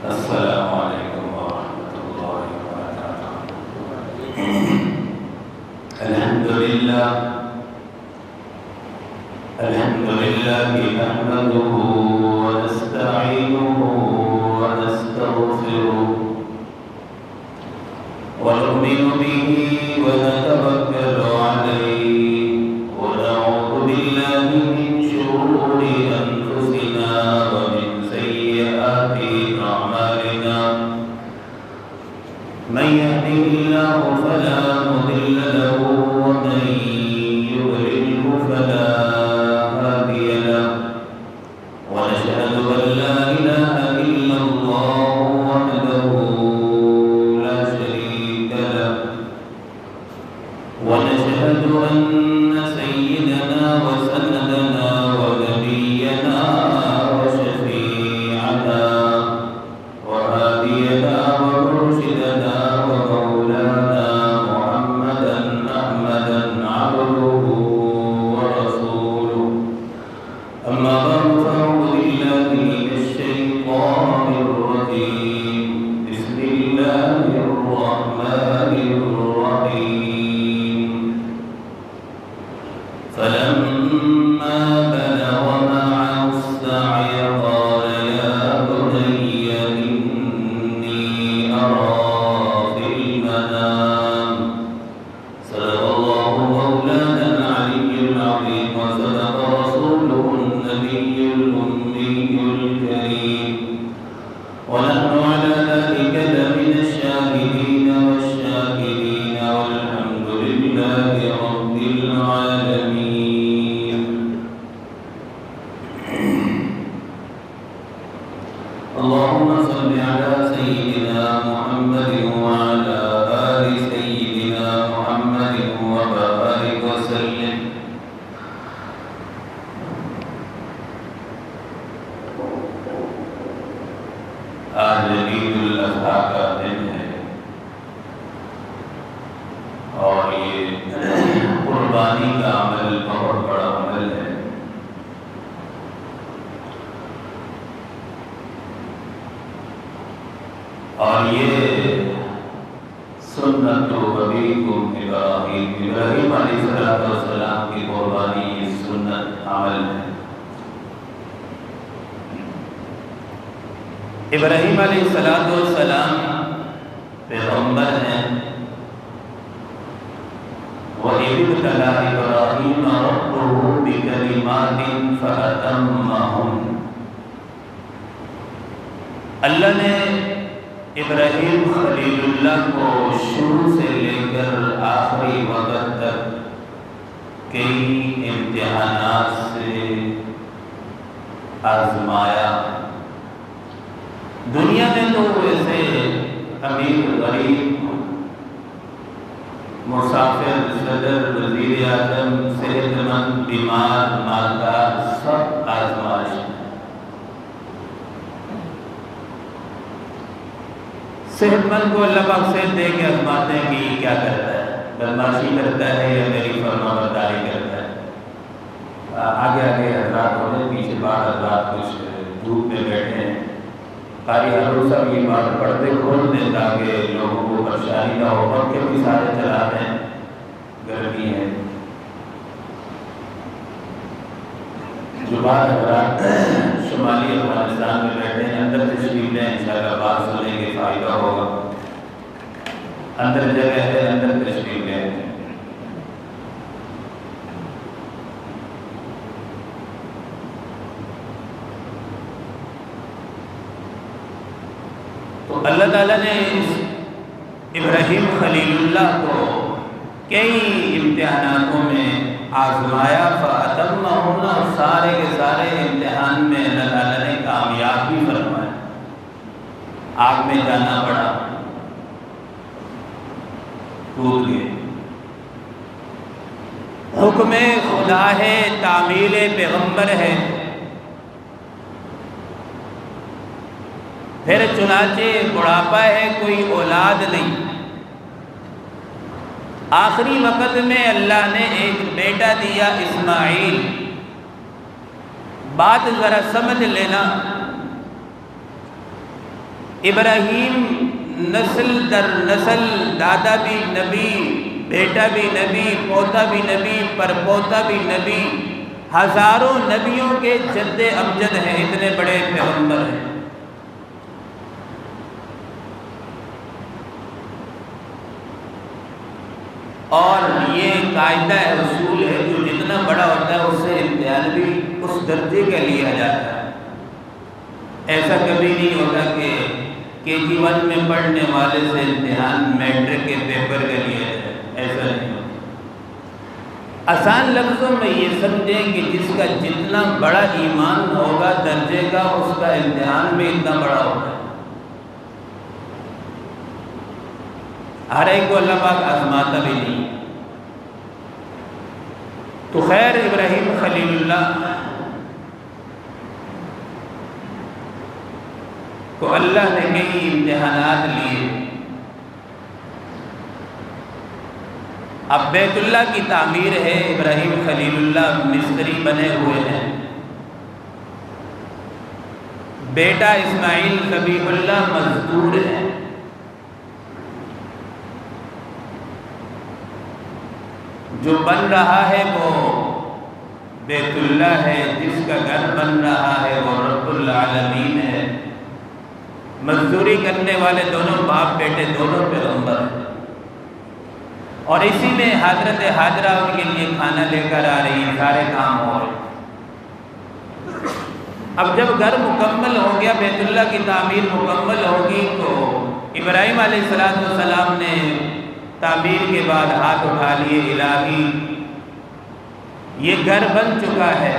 السلام علیکم ورحمۃ اللہ وبرکاتہ۔ الحمدللہ نحمده ونستعینه ونستغفره ونؤمن به ونتوکل علیہ ونعوذ باللہ من شرور انفسنا ومن سیئات اعمالنا من يهده الله فلا مضل له ومن يضلل فلا هادي له ونشهد أن لا إله إلا الله وحده لا شريك له ونشهد أن سيدنا وسندنا ونبينا وشفيعنا وهادينا ومرشدنا ومولانا محمدا أحمدا عبده ورسوله أما بعد فأعوذ بالله من الشيطان الرجيم بسم الله الرحمن الرحيم فلما بلغ معه السعي قال يا بني إني أرى في المنام صدق الله مولانا العلي العظيم وصدق رسوله النبي الأمي الكريم ونحن على ذلك لمن الشاهدين والشاكرين والحمد لله رب العالمين اللهم صل على سيدنا محمد وعلى آل سيدنا محمد وبارك وسلم آج عید الاضحیٰ کا دن ہے اور یہ قربانی کا عمل بہت بڑا عمل ہے۔ اور یہ سنت ابیکم ابراہیم علیہ السلام کی قربانی یہ سنت عمل ہے۔ ابراہیم علیہ السلام پیغمبر ہیں۔ وَإِذِ ابْتَلَىٰ إِبْرَاهِيمَ رَبُّهُ بِكَلِمَاتٍ فَأَتَمَّهُنَّ۔ اللہ نے ابراہیم خلیل اللہ کو شروع سے لے کر آخری وقت تک کئی امتحانات سے آزمایا۔ دنیا میں تو ویسے امیر غریب مسافر صدر وزیر اعظم صحت مند بیمار مالدار سب آزمائش ہیں۔ صحت مند کو اللہ پاک صحت دے کے آزماتے ہیں کہ یہ کیا کرتا ہے، بدماشی کرتا ہے یا میری فرما برداری کرتا ہے۔ آگے حضرات ہوتے پیچھے بعد حضرات کچھ دھوپ میں بیٹھے ہیں۔ قاری حضور صاحب یہ بات پڑھتے کھول دیں تاکہ لوگوں کو پریشانی نہ ہو، پنکھے بھی سارے چلا دیں، گرمی ہے۔ جو بعض حضرات شمالی افغانستان میں بیٹھے ہیں اندر تشریف لیں، انشاءاللہ بات سنیں گے فائدہ ہوگا۔ اندر جگہ ہے، اندر تشریف لیں۔ تو اللہ تعالیٰ نے اس ابراہیم خلیل اللہ کو کئی امتحاناتوں میں آزمایا، فَأَتَمَّهُنَّ، اور سارے کے سارے امتحان میں اللہ تعالیٰ نے کامیاب بھی فرمایا۔ آگ میں جانا پڑا، کود گئے۔ حکم خدا ہے، تعمیل پیغمبر ہے۔ پھر چنانچہ بڑھاپا ہے، کوئی اولاد نہیں۔ آخری وقت میں اللہ نے ایک بیٹا دیا اسماعیل۔ بات ذرا سمجھ لینا، ابراہیم نسل در نسل، دادا بھی نبی، بیٹا بھی نبی، پوتا بھی نبی، پرپوتا بھی نبی، ہزاروں نبیوں کے جد امجد ہیں، اتنے بڑے پیغمبر ہیں۔ اور یہ قاعدہ ہے، اصول ہے، جو جتنا بڑا ہوتا ہے اس سے امتحان بھی اس درجے کا لیا جاتا ہے۔ ایسا کبھی نہیں ہوتا کہ KG1 میں پڑھنے والے سے امتحان میٹرک کے پیپر کا لیا جائے، ایسا نہیں ہوتا۔ آسان لفظوں میں یہ سمجھیں کہ جس کا جتنا بڑا ایمان ہوگا درجے کا، اس کا امتحان بھی اتنا بڑا ہوگا۔ ہر ایک کو اللہ پاک آزماتا بھی نہیں۔ تو خیر، ابراہیم خلیل اللہ کو اللہ نے کئی امتحانات لیے۔ اب بیت اللہ کی تعمیر ہے، ابراہیم خلیل اللہ مستری بنے ہوئے ہیں، بیٹا اسماعیل ذبیح اللہ مزدور ہے۔ جو بن رہا ہے وہ بیت اللہ ہے، جس کا گھر بن رہا ہے وہ رب العالمین ہے۔ مزدوری کرنے والے دونوں باپ بیٹے دونوں پیغمبر ہیں، اور اسی میں حضرت ہاجرہ ان کے لیے کھانا لے کر آ رہی ہیں، سارے کام ہو رہے۔ اب جب گھر مکمل ہو گیا، بیت اللہ کی تعمیر مکمل ہوگی، تو ابراہیم علیہ السلام نے تعمیر کے بعد ہاتھ اٹھا لیے، الہی یہ گھر بن چکا ہے،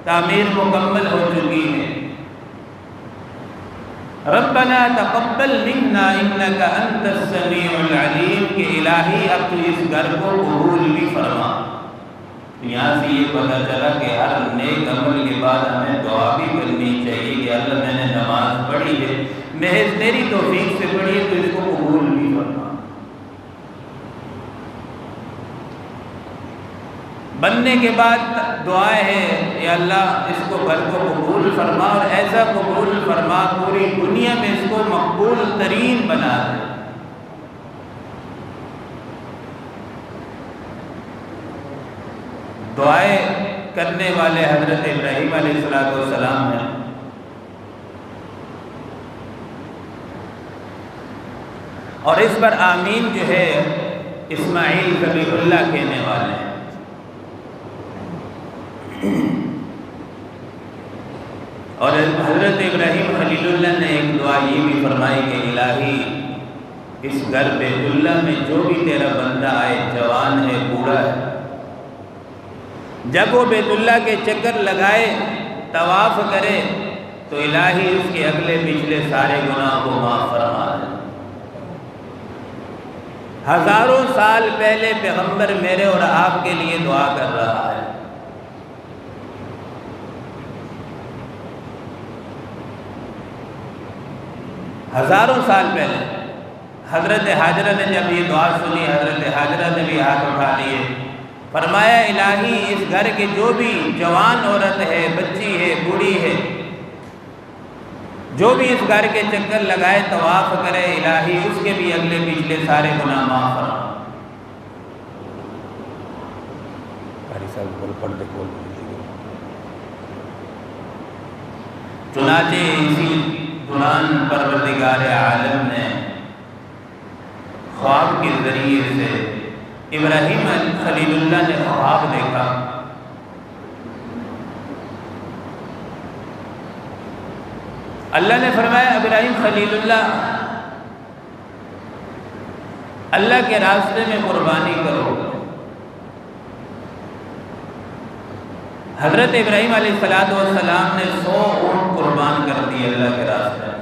تعمیر مکمل ہو چکی ہے، ربنا تقبل منا انک انت السمیع العلیم، کہ الہی اب تو اس گھر کو قبول بھی فرما۔ یہاں سے یہ پتہ چلا کہ ہر نیک عمل کے بعد ہمیں دعا بھی کرنی چاہیے کہ اللہ میں نے نماز پڑھی ہے، محض تیری توفیق سے پڑھی ہے، تو اس کو قبول بھی فرما۔ بننے کے بعد دعائیں ہیں، یا اللہ اس کو گھر کو قبول فرما، اور ایسا قبول فرما پوری دنیا میں اس کو مقبول ترین بنا دے۔ دعائیں کرنے والے حضرت ابراہیم علیہ السلام ہیں، اور اس پر آمین جو ہے اسماعیل ذبیح اللہ کہنے والے ہیں۔ اور حضرت ابراہیم خلیل اللہ نے ایک دعا یہ بھی فرمائی کہ الہی اس گھر بیت اللہ میں جو بھی تیرا بندہ آئے، جوان ہے، بوڑھا ہے، جب وہ بیت اللہ کے چکر لگائے، طواف کرے، تو الہی اس کے اگلے پچھلے سارے گناہ کو معاف فرما دے۔ ہزاروں سال پہلے پیغمبر میرے اور آپ کے لیے دعا کر رہا ہے۔ ہزاروں سال پہلے حضرت ہاجرہ نے جب یہ دعا سنی، حضرت ہاجرہ نے بھی ہاتھ اٹھا لیے، فرمایا الہی اس گھر کے جو بھی جوان عورت ہے، بچی ہے، بوڑھی ہے، جو بھی اس گھر کے چکر لگائے، طواف کرے، الہی اس کے بھی اگلے پچھلے سارے گناہ معاف فرما۔ چنانچہ اسی دوران پروردگار عالم نے خواب کے ذریعے سے ابراہیم خلیل اللہ نے خواب دیکھا۔ اللہ نے فرمایا ابراہیم خلیل اللہ کے راستے میں قربانی کرو۔ حضرت ابراہیم علیہ السلام نے 100 اونٹ قربان کر دی اللہ کے راستے میں۔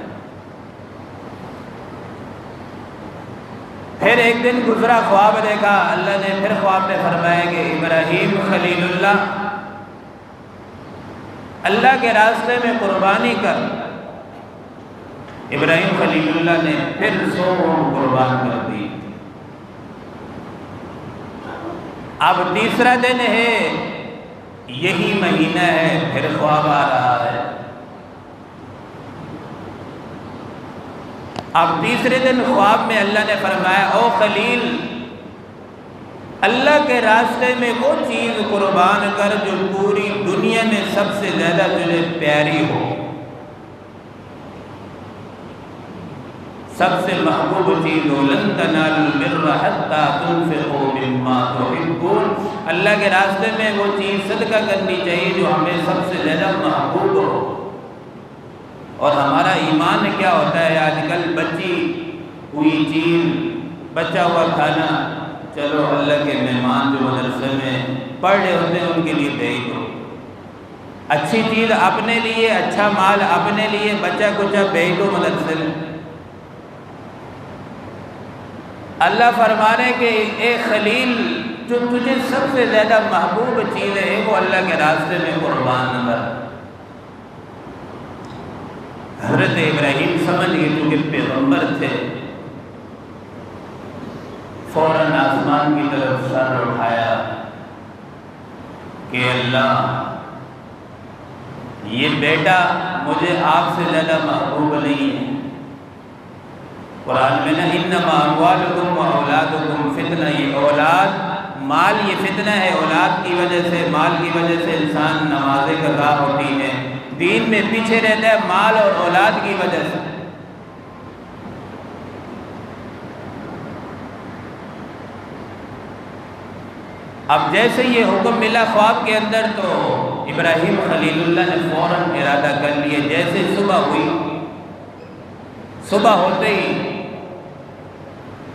پھر ایک دن گزرا، خواب دیکھا، اللہ نے پھر خواب میں فرمایا کہ ابراہیم خلیل اللہ کے راستے میں قربانی کر۔ ابراہیم خلیل اللہ نے پھر 100 اونٹ قربان کر دی۔ اب تیسرا دن ہے، یہی مہینہ ہے، پھر خواب آ رہا ہے۔ اب تیسرے دن خواب میں اللہ نے فرمایا او خلیل، اللہ کے راستے میں وہ چیز قربان کر جو پوری دنیا میں سب سے زیادہ تجھے پیاری ہو، سب سے محبوب چیز ہو۔ لن تنالوا البر حتی تنفقوا مما تحبون، اللہ کے راستے میں وہ چیز صدقہ کرنی چاہیے جو ہمیں سب سے زیادہ محبوب ہو۔ اور ہمارا ایمان کیا ہوتا ہے، آج کل بچی ہوئی چیز، بچا ہوا کھانا، چلو اللہ کے مہمان جو مدرسے میں پڑھ رہے ہوتے ہیں ان کے لیے بھیج دو، اچھی چیز اپنے لیے، اچھا مال اپنے لیے، بچہ کچا بھیج دو مدرسے میں۔ اللہ فرما رہے کہ اے خلیل، جو تجھے سب سے زیادہ محبوب چیز ہے وہ اللہ کے راستے میں قربان کر۔ حضرت ابراہیم سمجھ گئے کیونکہ پیغمبر تھے، فوراً آسمان کی طرف سر اٹھایا کہ اللہ، یہ بیٹا مجھے آپ سے زیادہ محبوب نہیں ہے۔ قرآن میں نا انما اموالکم و اولادکم فتنہ، یہ اولاد مال یہ فتنہ ہے، اولاد کی وجہ سے، مال کی وجہ سے انسان نمازیں قضا ہوتی ہیں، دین میں پیچھے رہتا ہے مال اور اولاد کی وجہ سے۔ اب جیسے یہ حکم ملا خواب کے اندر تو ابراہیم خلیل اللہ نے فوراً ارادہ کر لیا۔ جیسے صبح ہوئی، صبح ہوتے ہی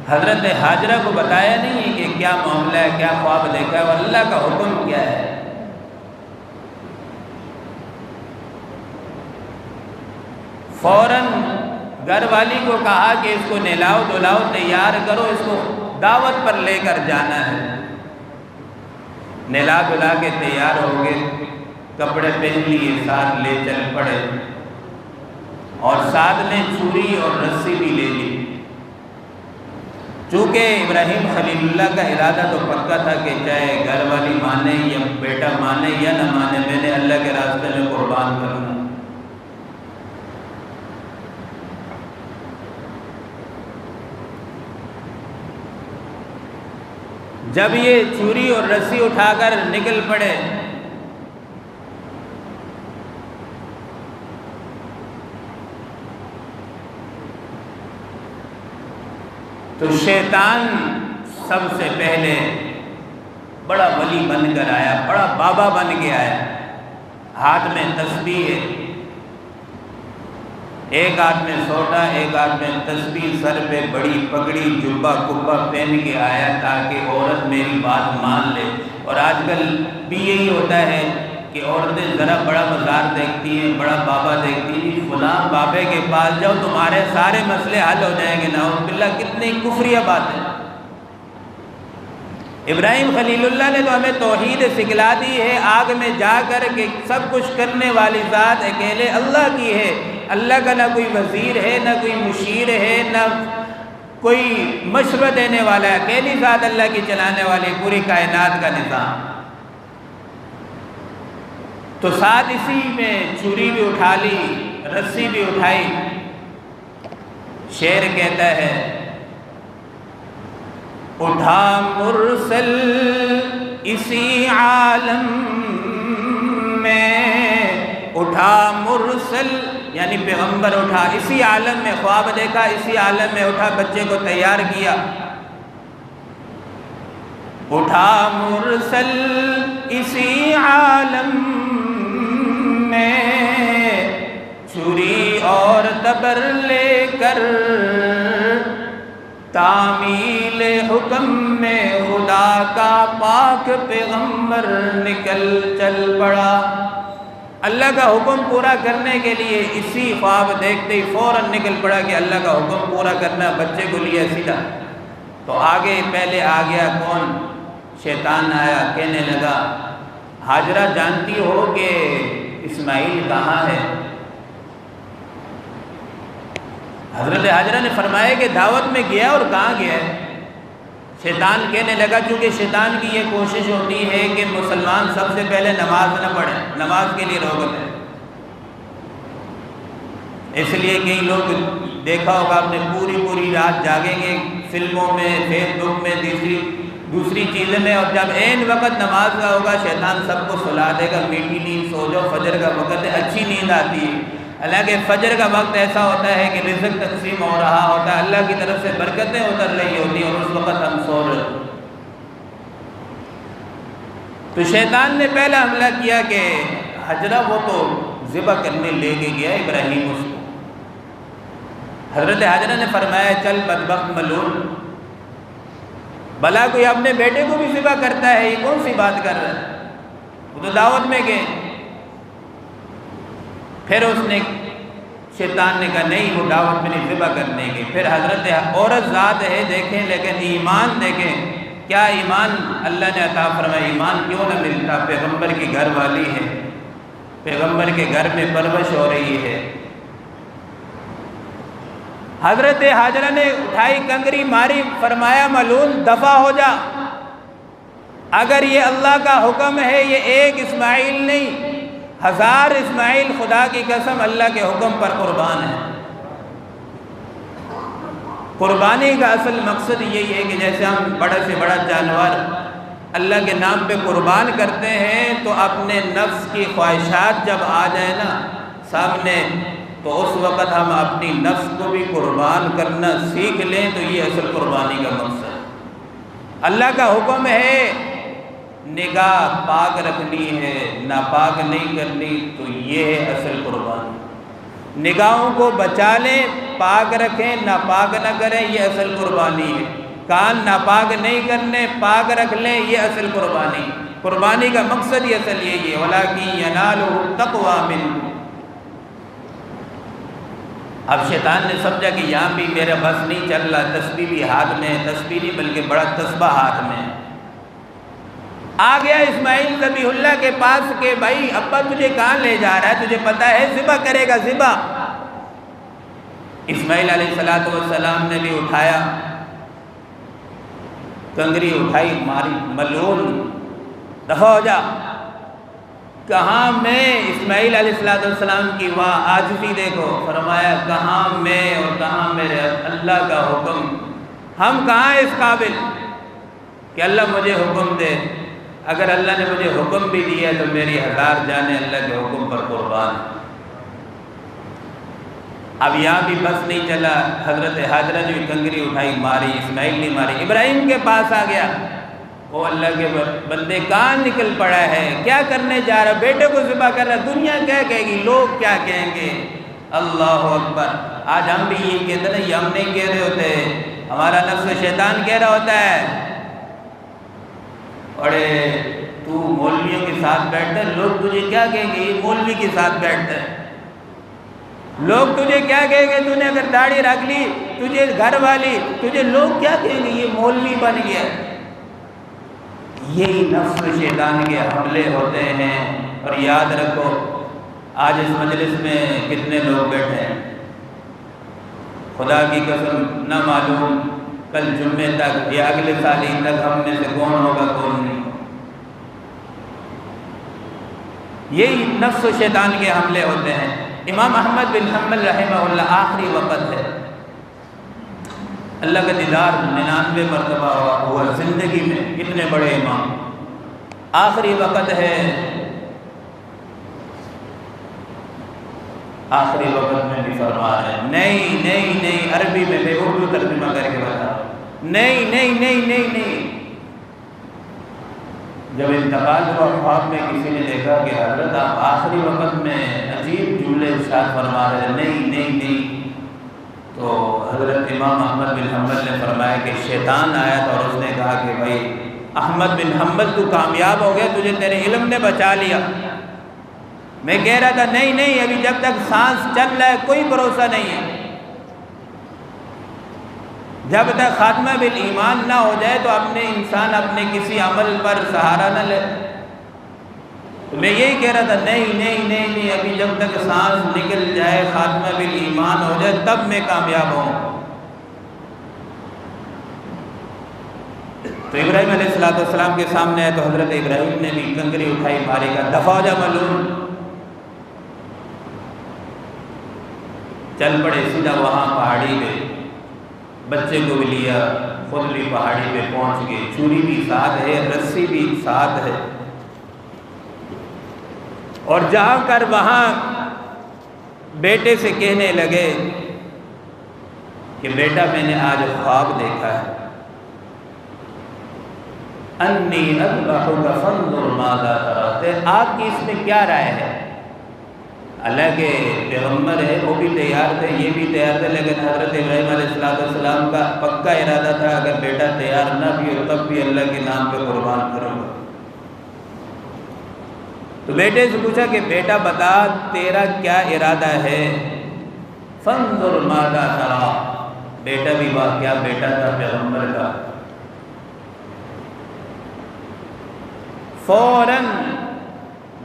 حضرت حاجرہ کو بتایا نہیں کہ کیا معاملہ ہے، کیا خواب دیکھا ہے اور اللہ کا حکم کیا ہے۔ فوراً گھر والی کو کہا کہ اس کو نہلاؤ دھلاؤ، تیار کرو، اس کو دعوت پر لے کر جانا ہے۔ نہلا دھلا کے تیار ہو گئے، کپڑے پہن لیے، ساتھ لے چل پڑے، اور ساتھ نے چھری اور رسی بھی لے لی۔ چونکہ ابراہیم خلیل اللہ کا ارادہ تو پکا تھا کہ چاہے گھر والی مانے یا بیٹا مانے یا نہ مانے، میں نے اللہ کے راستے میں قربان کرنا۔ جب یہ چھری اور رسی اٹھا کر نکل پڑے تو شیطان سب سے پہلے بڑا ولی بن کر آیا، بڑا بابا بن کے آیا، ہاتھ میں تسبیح ہے، ایک ہاتھ میں سوٹا، ایک ہاتھ میں تسبیح، سر پہ بڑی پگڑی، جبہ کبہ پہن کے آیا تاکہ عورت میری بات مان لے۔ اور آج کل بھی یہی ہوتا ہے کہ عورتیں ذرا بڑا مزار دیکھتی ہیں، بڑا بابا دیکھتی ہیں، فلاں بابے کے پاس جاؤ تمہارے سارے مسئلے حل ہو جائیں گے۔ نعوذ باللہ، کتنی کفریہ بات ہے۔ ابراہیم خلیل اللہ نے تو ہمیں توحید سکھلا دی ہے، آگ میں جا کر کہ سب کچھ کرنے والی ذات اکیلے اللہ کی ہے، اللہ کا نہ کوئی وزیر ہے، نہ کوئی مشیر ہے، نہ کوئی مشورہ دینے والا ہے، اکیلی ذات اللہ کی چلانے والی پوری کائنات کا نظام۔ تو ساتھ اسی میں چھری بھی اٹھا لی، رسی بھی اٹھائی۔ شعر کہتا ہے اٹھا مرسل اسی عالم میں، اٹھا مرسل یعنی پیغمبر اٹھا، اسی عالم میں خواب دیکھا، اسی عالم میں اٹھا، بچے کو تیار کیا۔ اٹھا مرسل اسی عالم میں، چھری اور تبر لے کر تعمیل حکم میں خدا کا پاک پیغمبر نکل چل پڑا۔ اللہ کا حکم پورا کرنے کے لیے اسی خواب دیکھتے ہی فوراً نکل پڑا کہ اللہ کا حکم پورا کرنا، بچے کو لیا سیدھا۔ تو آگے پہلے آ گیا کون؟ شیطان آیا، کہنے لگا حاجرہ جانتی ہو کہ اسماعیل کہاں ہے؟ حضرت حاجرہ نے فرمایا کہ دعوت میں گیا، اور کہاں گیا ہے؟ شیطان کہنے لگا، چونکہ شیطان کی یہ کوشش ہوتی ہے کہ مسلمان سب سے پہلے نماز نہ پڑھیں، نماز کے لیے روک ہے۔ اس لیے کئی لوگ دیکھا ہوگا آپ نے پوری رات جاگیں گے فلموں میں، فیس بک میں، دوسری چیزیں میں، اور جب عین وقت نماز کا ہوگا شیطان سب کو سلا دے گا، میٹھی نیند سو جاؤ، فجر کا وقت ہے، اچھی نیند آتی ہے۔ حالانکہ فجر کا وقت ایسا ہوتا ہے کہ رزق تقسیم ہو رہا ہوتا ہے، اللہ کی طرف سے برکتیں اتر رہی ہوتی ہیں، اور اس وقت ہم سو رہے ہوتے ہیں۔ تو شیطان نے پہلا حملہ کیا کہ حجرہ وہ تو ذبح کرنے لے کے گیا ابراہیم اس کو۔ حضرت حجرہ نے فرمایا چل بدبخت ملعون، بھلا کوئی اپنے بیٹے کو بھی ذبح کرتا ہے، یہ کون سی بات کر رہا ہے؟ وہ تو دعوت میں گئے۔ پھر اس نے شیطان نے کہا نہیں وہ دعوت میں نہیں، ذبح کرنے گئے۔ پھر حضرت عورت ذات ہے دیکھیں، لیکن ایمان دیکھیں، کیا ایمان اللہ نے عطا فرمایا۔ ایمان کیوں نہ ملتا؟ پیغمبر کی گھر والی ہے، پیغمبر کے گھر میں پرورش ہو رہی ہے۔ حضرت حاجرہ نے اٹھائی کنگری ماری، فرمایا ملعون دفع ہو جا، اگر یہ اللہ کا حکم ہے، یہ ایک اسماعیل نہیں 1000 اسماعیل خدا کی قسم اللہ کے حکم پر قربان ہے۔ قربانی کا اصل مقصد یہی ہے کہ جیسے ہم بڑے سے بڑا جانور اللہ کے نام پہ قربان کرتے ہیں، تو اپنے نفس کی خواہشات جب آ جائے نا سامنے، تو اس وقت ہم اپنی نفس کو بھی قربان کرنا سیکھ لیں، تو یہ اصل قربانی کا مقصد ہے۔ اللہ کا حکم ہے نگاہ پاک رکھنی ہے، ناپاک نہیں کرنی، تو یہ ہے اصل قربانی۔ نگاہوں کو بچا لیں، پاک رکھیں، ناپاک نہ کریں، یہ اصل قربانی ہے۔ کان ناپاک نہیں کرنے، پاک رکھ لیں، یہ اصل قربانی۔ قربانی کا مقصد ہی اصل یہی ہے، وَلَٰكِن يَنَالُهُ التَّقْوَىٰ مِنْكُمْ۔ اب شیطان نے سمجھا کہ یہاں بھی میرا بس نہیں چل رہا، تسبیح بھی ہاتھ میں، تسبیح نہیں بلکہ بڑا تسبیح ہاتھ میں ہے۔ آ گیا اسماعیل ذبیح اللہ کے پاس کہ بھائی ابا تجھے کہاں لے جا رہا ہے، تجھے پتا ہے ذبح کرے گا ذبح۔ اسماعیل علیہ السلام نے بھی اٹھایا، کنگری اٹھائی ماری، ملعون دفع ہو جا۔ کہاں میں اسماعیل علیہ السلام کی وہاں عاجزی دیکھو، فرمایا کہاں میں اور کہاں میرے اللہ کا حکم، ہم کہاں اس قابل کہ اللہ مجھے حکم دے، اگر اللہ نے مجھے حکم بھی دیا تو میری 1000 جانیں اللہ کے حکم پر قربان۔ اب یہاں بھی بس نہیں چلا، حضرت حاجرہ نے بھی کنگری اٹھائی ماری، اسماعیل نے ماری، ابراہیم کے پاس آ گیا، وہ اللہ کے بندے کہاں نکل پڑا ہے، کیا کرنے جا رہا، بیٹے کو ذبح کر رہا، دنیا کیا کہے گی، لوگ کیا کہیں گے۔ اللہ اکبر۔ آج ہم بھی یہ کہتے ہیں، یہ ہم نہیں کہہ رہے ہوتے، ہمارا نفس شیطان کہہ رہا ہوتا ہے، اڑے تو مولویوں کے ساتھ بیٹھتا ہے، لوگ تجھے کیا کہیں گے، یہ مولوی کے ساتھ بیٹھتا ہے، لوگ تجھے کیا کہیں گے، تو نے اگر داڑھی رکھ لی، تجھے گھر والی، تجھے لوگ کیا کہیں گے، یہ مولوی بن گیا۔ یہی نفس شیطان کے حملے ہوتے ہیں۔ اور یاد رکھو آج اس مجلس میں کتنے لوگ بیٹھے ہیں، خدا کی قسم نہ معلوم کل جمعے تک یا اگلے سال ہی تک ہم میں سے کون ہوگا کون نہیں۔ یہی نفس و شیطان کے حملے ہوتے ہیں۔ امام احمد بن حنبل رحمہ اللہ آخری وقت ہے، اللہ کا دیدار 99 مرتبہ ہوا زندگی میں، کتنے بڑے امام، آخری وقت ہے، آخری وقت میں بھی فرما رہے ہیں نہیں عربی میں میں اردو ترجمہ کر کے بتا، نہیں۔ جب انتقال ہوا خواب میں کسی نے دیکھا کہ حضرت آپ آخری وقت میں عجیب جملے ارشاد فرما رہے ہیں، نہیں، تو حضرت امام احمد بن حنبل نے فرمایا کہ شیطان آیا تھا اور اس نے کہا کہ بھائی احمد بن حنبل تو کامیاب ہو گیا، تجھے تیرے علم نے بچا لیا۔ میں کہہ رہا تھا نہیں، ابھی جب تک سانس چل رہا ہے کوئی بھروسہ نہیں ہے، جب تک خاتمہ بالایمان نہ ہو جائے تو انسان اپنے کسی عمل پر سہارا نہ لے۔ تو میں یہی کہہ رہا تھا نہیں، ابھی جب تک سانس نکل جائے، خاتمہ بالایمان ہو جائے، تب میں کامیاب ہوں۔ تو ابراہیم علیہ السلام کے سامنے آئے تو حضرت ابراہیم نے بھی کنگری اٹھائی، مارے گا دفع ہو جا ملعون۔ چل پڑے سیدھا وہاں پہاڑی پہ، بچے کو بھی لیا، خود بھی پہاڑی پہ پہنچ گئے، چوری بھی ساتھ ہے، رسی بھی ساتھ ہے، اور جا کر وہاں بیٹے سے کہنے لگے کہ بیٹا میں نے آج خواب دیکھا ہے، انی اذبحک فانظر ماذا تری، آپ کی اس میں کیا رائے ہے؟ اللہ کے پیغمبر ہے، وہ بھی تیار تھے، یہ بھی تیار تھے، لیکن حضرت ابراہیم علیہ السلام کا پکا ارادہ تھا اگر بیٹا تیار نہ بھی ہو تب بھی اللہ کے نام پہ قربان کروں گا۔ تو بیٹے سے پوچھا کہ بیٹا بتا تیرا کیا ارادہ ہے؟ فانظر ماذا تری، بیٹا بھی واقعہ بیٹا تھا پیغمبر کا، فوراً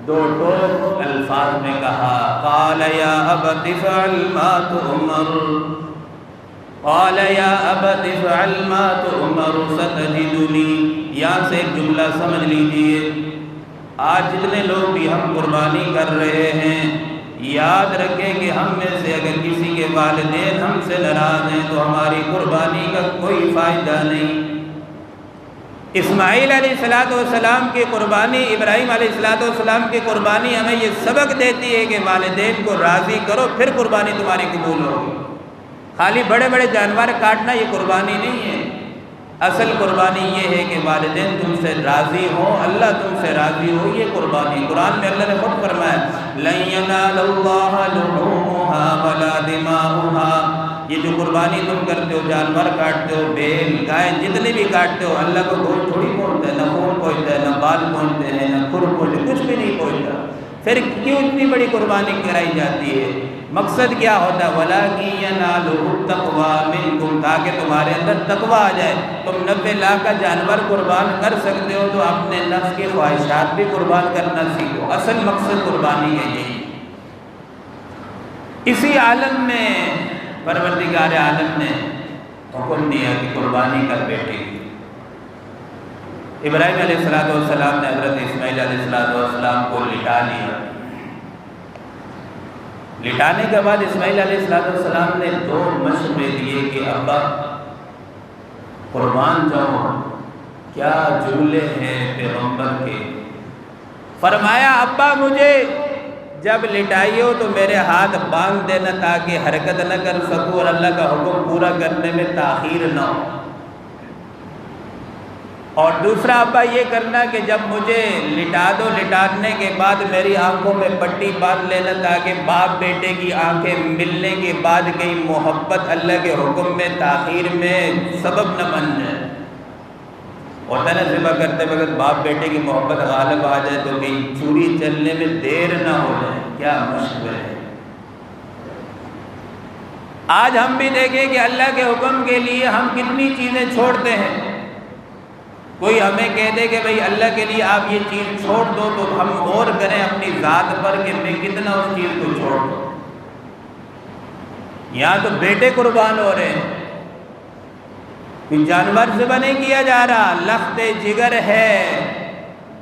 دو ٹوک الفاظ میں کہا، قال یا ابت افعل ما تؤمر، قال یا ابت افعل ما تؤمر ستجدنی۔ یہاں سے ایک جملہ سمجھ لیجئے، آج جتنے لوگ بھی ہم قربانی کر رہے ہیں، یاد رکھیں کہ ہم میں سے اگر کسی کے والدین ہم سے ناراض ہیں تو ہماری قربانی کا کوئی فائدہ نہیں۔ اسماعیل علیہ السلام کی قربانی، ابراہیم علیہ السلام کی قربانی ہمیں یہ سبق دیتی ہے کہ والدین کو راضی کرو پھر قربانی تمہاری قبول ہوگی۔ خالی بڑے بڑے جانور کاٹنا یہ قربانی نہیں ہے، اصل قربانی یہ ہے کہ والدین تم سے راضی ہوں، اللہ تم سے راضی ہو، یہ قربانی۔ قرآن میں اللہ نے خود فرمایا لن ینال اللہ لحومها ولا دماؤها، یہ جو قربانی تم کرتے ہو، جانور کاٹتے ہو، بیل گائے جتنے بھی کاٹتے ہو، اللہ کو گوشت تھوڑی پہنچتا ہے، نہ خون پہنچتا ہے، نہ بال پہنچتے ہیں، نہ کھر پہنچتے، کچھ بھی نہیں پہنچتا، پھر کیوں اتنی بڑی قربانی کرائی جاتی ہے؟ مقصد کیا ہوتا ہے؟ وَلَٰكِن يَنَالُهُ التَّقْوَىٰ مِنكُمْ، تاکہ تمہارے اندر تقویٰ آ جائے۔ تم 90 لاکھ کا جانور قربان کر سکتے ہو تو اپنے نفس کی خواہشات بھی قربان کرنا سیکھو، اصل مقصد قربانی ہے یہی۔ اسی عالم میں پروردگار عالم نے حکم دیا کہ قربانی کر بیٹے کی۔ ابراہیم علیہ السلام نے حضرت اسماعیل علیہ السلام کو لٹا لیا۔ لٹانے کے بعد اسماعیل علیہ السلام نے 2 مشورے دیے کہ ابا قربان جاؤ، کیا جملے ہیں پیغمبر کے۔ فرمایا ابا مجھے جب لٹائی ہو تو میرے ہاتھ باندھ دینا تاکہ حرکت نہ کر سکوں اور اللہ کا حکم پورا کرنے میں تاخیر نہ ہو، اور دوسرا ابا یہ کرنا کہ جب مجھے لٹا دو، لٹانے کے بعد میری آنکھوں میں پٹی باندھ لینا تاکہ باپ بیٹے کی آنکھیں ملنے کے بعد کہیں محبت اللہ کے حکم میں تاخیر میں سبب نہ بن جائے۔ ہوتا ہے نا ذبح کرتے وقت باپ بیٹے کی محبت غالب آ جائے تو کہیں چوری چلنے میں دیر نہ ہو جائے۔ کیا مشورہ ہے! آج ہم بھی دیکھیں کہ اللہ کے حکم کے لیے ہم کتنی چیزیں چھوڑتے ہیں۔ کوئی ہمیں کہہ دے کہ بھئی اللہ کے لیے آپ یہ چیز چھوڑ دو تو ہم غور کریں اپنی ذات پر کہ میں کتنا اس چیز کو چھوڑ دوں۔ یہاں تو بیٹے قربان ہو رہے ہیں، کوئی جانور ذبح نہیں کیا جا رہا، لخت جگر ہے۔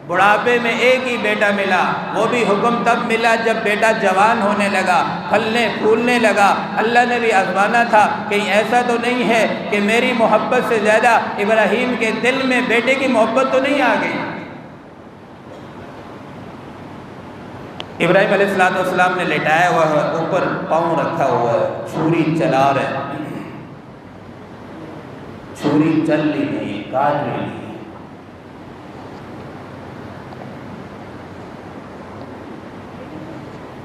بڑھاپے میں ایک ہی بیٹا ملا، وہ بھی حکم تب ملا جب بیٹا جوان ہونے لگا، پھلنے پھولنے لگا۔ اللہ نے بھی آزمانا تھا کہیں ایسا تو نہیں ہے کہ میری محبت سے زیادہ ابراہیم کے دل میں بیٹے کی محبت تو نہیں آ گئی۔ ابراہیم علیہ السلام نے لٹایا ہوا ہے، اوپر پاؤں رکھا ہوا ہے، چھری چلا رہے، چھری چل لی نہیں، کاٹ لی نہیں۔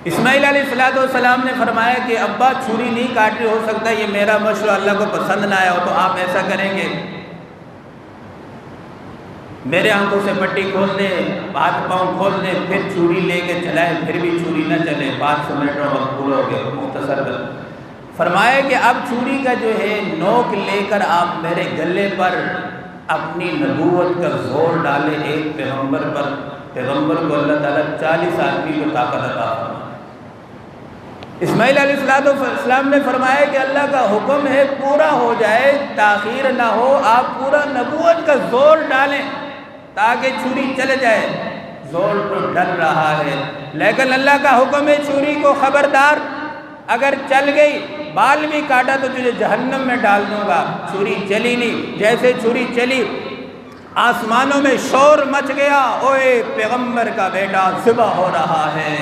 اسماعیل علیہ السلام نے فرمایا کہ ابا چھری نہیں کاٹ رہی، ہو سکتا ہے یہ میرا مشورہ اللہ کو پسند نہ آیا ہو، تو آپ ایسا کریں گے میرے آنکھوں سے پٹی کھول دیں، ہاتھ پاؤں کھول دیں، پھر چھری لے کے چلائیں، پھر بھی چھری نہ چلے، 500 منٹ میں وقت پورا ہو گیا، مختصر کر فرمایا کہ اب چھری کا جو ہے نوک لے کر آپ میرے گلے پر اپنی نبوت کا زور ڈالے۔ ایک پیغمبر پر، پیغمبر کو اللہ تعالیٰ 40 آدمی کو طاقت عطا فرمائے۔ اسماعیل علیہ السلام نے فرمایا کہ اللہ کا حکم ہے پورا ہو جائے، تاخیر نہ ہو، آپ پورا نبوت کا زور ڈالیں تاکہ چھری چل جائے۔ زور تو ڈل رہا ہے لیکن اللہ کا حکم ہے چھری کو خبردار، اگر چل گئی بال بھی کاٹا تو تجھے جہنم میں ڈال دوں گا۔ چھری چلی نہیں، جیسے چھری چلی آسمانوں میں شور مچ گیا، اوئے پیغمبر کا بیٹا ذبح ہو رہا ہے۔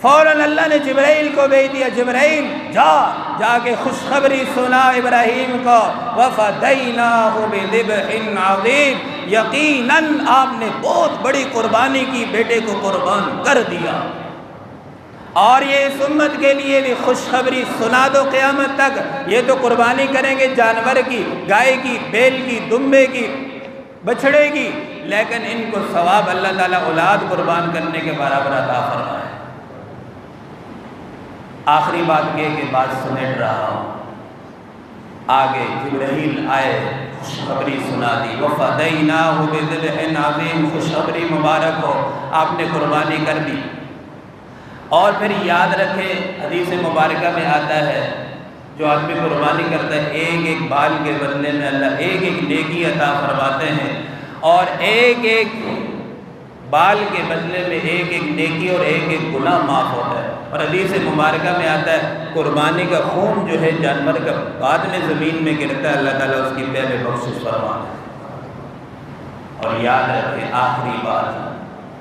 فوراً اللہ نے جبرائیل کو بھیج دیا، جبرائیل جا کے خوشخبری سنا ابراہیم کو، وَفَدَيْنَاهُ بِذِبْحٍ عَظِيمٍ، یقیناً آپ نے بہت بڑی قربانی کی، بیٹے کو قربان کر دیا۔ اور یہ اس امت کے لیے بھی خوشخبری سنا دو قیامت تک، یہ تو قربانی کریں گے جانور کی، گائے کی، بیل کی، دمبے کی، بچھڑے کی، لیکن ان کو ثواب اللہ تعالیٰ اولاد قربان کرنے کے برابر عطا فرمائے۔ آخری بات یہ کہ بات سمیٹ رہا ہوں، آگے جبرائیل آئے، خوشخبری سنا دی، وَفَدَيْنَاهُ بِذِبْحٍ عَظِيمٍ، خوشخبری مبارک ہو، آپ نے قربانی کر دی۔ اور پھر یاد رکھیں، حدیث مبارکہ میں آتا ہے جو آدمی قربانی کرتا ہے ایک ایک بال کے بدلے میں اللہ ایک ایک نیکی عطا فرماتے ہیں، اور ایک ایک بال کے بدلے میں ایک ایک نیکی اور ایک ایک گناہ معاف ہوتا ہے۔ اور حدیث مبارکہ میں آتا ہے قربانی کا خون جو ہے جانور کا بعد میں زمین میں گرتا ہے، اللہ تعالیٰ اس کی پہلے بخشش فرماتا ہے۔ اور یاد رکھیں آخری بات،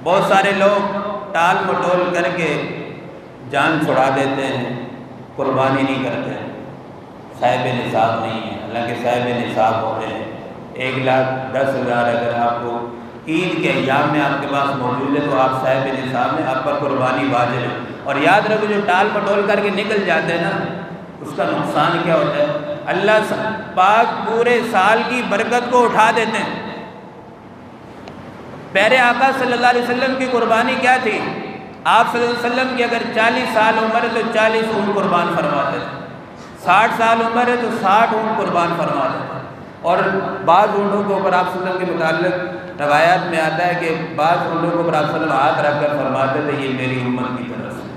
بہت سارے لوگ ٹال مٹول کر کے جان چھڑا دیتے ہیں، قربانی نہیں کرتے، صاحب نصاب نہیں ہے، حالانکہ صاحب نصاب ہوتے ہیں۔ 1,10,000 اگر آپ کو عید کے ایام میں آپ کے پاس موجود ہے تو آپ صاحب نصاب میں، آپ پر قربانی واجب ہے۔ اور یاد رکھو جو ٹال مٹول کر کے نکل جاتے ہیں نا، اس کا نقصان کیا ہوتا ہے، اللہ پاک پورے سال کی برکت کو اٹھا دیتے ہیں۔ پیارے آقا صلی اللہ علیہ وسلم کی قربانی کیا تھی؟ آپ صلی اللہ علیہ وسلم کی اگر 40 سال عمر ہے تو 40 اونٹ قربان فرماتے تھے، 60 سال عمر ہے تو 60 اونٹ قربان فرماتے تھے۔ اور بعض اونٹوں کے اوپر آپ صلی اللہ علیہ وسلم کے متعلق روایات میں آتا ہے کہ بعض اونٹوں کے اوپر آپ صلی اللہ علیہ وسلم ہاتھ رکھ کر فرماتے تھے یہ میری امت کی طرف سے۔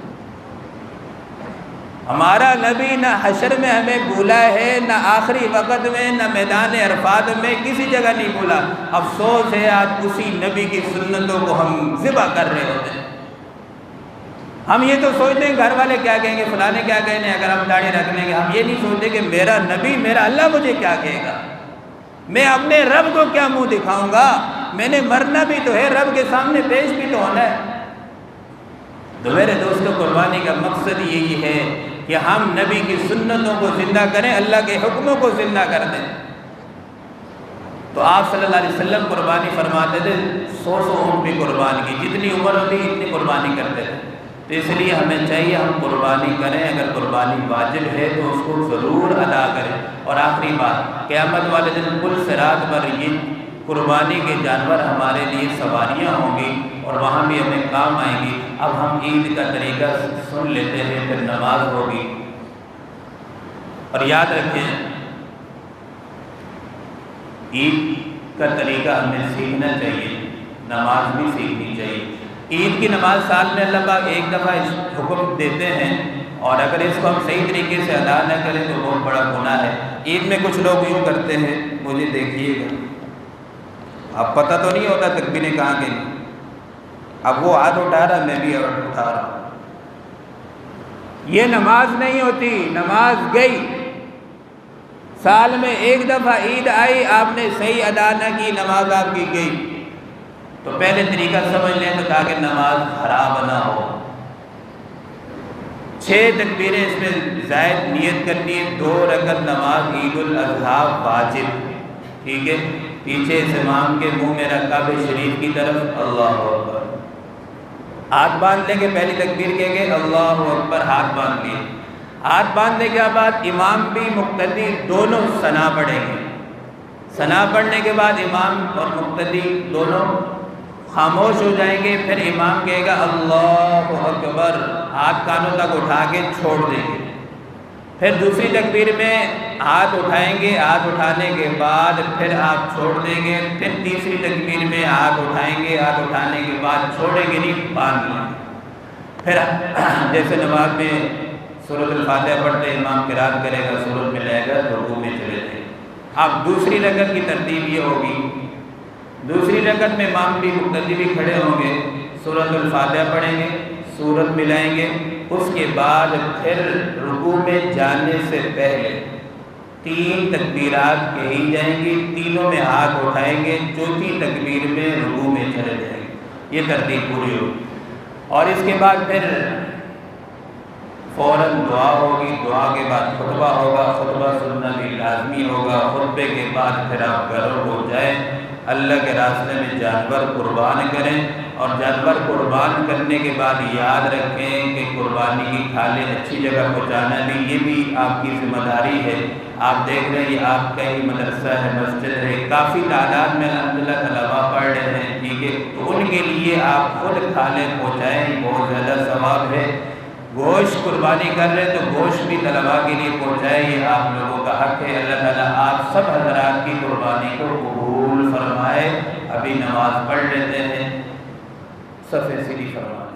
ہمارا نبی نہ حشر میں ہمیں بھولا ہے، نہ آخری وقت میں، نہ میدان عرفات میں، کسی جگہ نہیں بھولا۔ افسوس ہے آج اسی نبی کی سنتوں کو ہم ذبح کر رہے ہوتے ہیں۔ ہم یہ تو سوچتے ہیں گھر والے کیا کہیں گے، فلانے کیا کہیں گے اگر ہم داڑھی رکھ لیں گے، ہم یہ نہیں سوچتے کہ میرا نبی، میرا اللہ مجھے کیا کہے گا، میں اپنے رب کو کیا منہ دکھاؤں گا، میں نے مرنا بھی تو ہے، رب کے سامنے پیش بھی تو ہونا ہے۔ تو میرے دوستوں، قربانی کا مقصد یہی ہے کہ ہم نبی کی سنتوں کو زندہ کریں، اللہ کے حکموں کو زندہ کر دیں۔ تو آپ صلی اللہ علیہ وسلم قربانی فرماتے تھے، 100 اونٹ بھی قربان کی، جتنی عمر ہوتی اتنی قربانی کرتے تھے۔ تو اس لیے ہمیں چاہیے ہم قربانی کریں، اگر قربانی واجب ہے تو اس کو ضرور ادا کریں۔ اور آخری بات، قیامت والے دن پل صراط پر یہ قربانی کے جانور ہمارے لیے سواریاں ہوں گی اور وہاں بھی ہمیں کام آئیں گی۔ اب ہم عید کا طریقہ سن لیتے ہیں، پھر نماز ہوگی۔ اور یاد رکھیں عید کا طریقہ ہمیں سیکھنا چاہیے، نماز بھی سیکھنی چاہیے۔ عید کی نماز سال میں اللہ پاک ایک دفعہ حکم دیتے ہیں، اور اگر اس کو ہم صحیح طریقے سے ادا نہ کریں تو بہت بڑا گناہ ہے۔ عید میں کچھ لوگ یوں کرتے ہیں، مجھے دیکھیے گا، اب پتہ تو نہیں ہوتا تکبیریں کہاں گئی، اب وہ ہاتھ اٹھا رہا میں بھی اٹھا رہا ہوں۔ یہ نماز نہیں ہوتی، نماز گئی، سال میں ایک دفعہ عید آئی، آپ نے صحیح ادا نہ کی، نماز آپ کی گئی۔ تو پہلے طریقہ سمجھ لیں تو تاکہ نماز خراب نہ ہو، 6 تکبیریں اس میں زائد نیت کرنی ہے، 2 رکعت نماز عید الاضحیٰ واجب، ٹھیک ہے، پیچھے اس امام کے منہ میں رکھ کعبہ شریف کی طرف اللہ اکبر، ہاتھ باندھ لیں گے، پہلی تکبیر کہہ گے اللہ اکبر، ہاتھ باندھ لیے، ہاتھ باندھنے کے بعد امام بھی مقتدی دونوں ثنا پڑھیں گے، ثنا پڑھنے کے بعد امام اور مقتدی دونوں خاموش ہو جائیں گے، پھر امام کہے گا اللہ اکبر، ہاتھ کانوں تک اٹھا کے چھوڑ دیں گے، پھر دوسری تکبیر میں ہاتھ اٹھائیں گے، ہاتھ اٹھانے کے بعد پھر آپ چھوڑ دیں گے، پھر تیسری تکبیر میں ہاتھ اٹھائیں گے، ہاتھ اٹھانے کے بعد چھوڑیں گے نہیں، باندھ لیں گے۔ پھر جیسے نماز میں سورۃ الفاتحہ پڑھتے امام قرات کرے گا، سورۃ میں لے گا، رکوع میں چلے جائیں۔ اب دوسری رکعت کی ترتیب یہ ہوگی، دوسری رکعت میں امام بھی مقتدی بھی کھڑے ہوں گے، سورۃ الفاتحہ پڑھیں گے، صورت ملائیں گے، اس کے بعد پھر رکوع میں جانے سے پہلے 3 تکبیرات کہی جائیں گی، تینوں میں ہاتھ اٹھائیں گے، چوتھی تکبیر میں رکوع میں چلے جائیں گے، یہ ترتیب پوری ہوگی۔ اور اس کے بعد پھر فوراً دعا ہوگی، دعا کے بعد خطبہ ہوگا، خطبہ سننا بھی لازمی ہوگا، خطبے کے بعد پھر آپ گھر ہو جائیں، اللہ کے راستے میں جانور قربان کریں، اور جانور قربان کرنے کے بعد یاد رکھیں کہ قربانی کی کھالیں اچھی جگہ پہنچانا بھی، یہ بھی آپ کی ذمہ داری ہے۔ آپ دیکھ رہے ہیں یہ آپ کا ہی مدرسہ ہے، مسجد ہے، کافی تعداد میں الحمدللہ طلباء پڑھ رہے ہیں، ٹھیک ہے، تو ان کے لیے آپ خود کھالیں پہنچائیں، بہت زیادہ ثواب ہے۔ گوشت قربانی کر رہے ہیں تو گوشت بھی طلباء کے لیے پہنچائے، یہ آپ لوگوں کا حق ہے۔ اللہ تعالیٰ آپ سب حضرات کی قربانی کو قبول فرمائے۔ ابھی نماز پڑھ لیتے ہیں، صف سیدھی فرمائے۔